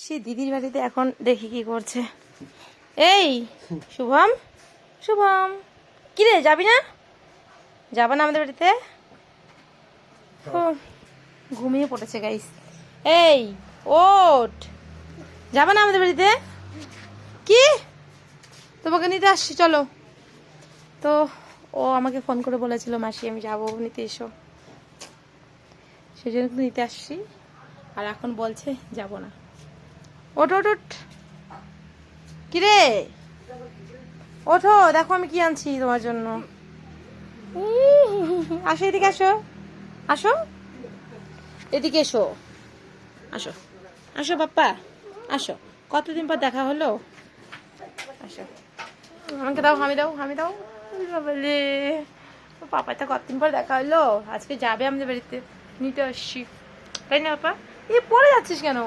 আসছি দিদির বাড়িতে, এখন দেখি কি করছে। এই শুভম, শুভম কি রে, যাবি না? যাবা না আমাদের বাড়িতে? ঘুমিয়ে পড়েছে গাইস। এই ওঠ, যাবা না আমাদের বাড়িতে? কি, তোমাকে নিতে আসছি চলো। তো ও আমাকে ফোন করে বলেছিল মাসি আমি যাবো, নিতে এসো, সেই জন্য নিতে আসছি। আর এখন বলছে যাব না। ওঠ ওঠ ওঠ, কিরে ওঠো, দেখো আমি কি আনছি তোমার জন্য। আসো এদিকে, আসো আসো, এদিকে এসো, আসো আসো পাপ্পা, আসো, কতদিন পর দেখা হলো, আসো। আমাকে দাও, হামি দাও, হামি দাও। বলে পাপা তো কতদিন পর দেখা হলো, আজকে যাবে আমাদের বাড়িতে, নিতে আসছি, তাই না পাপা? পড়ে যাচ্ছিস কেন?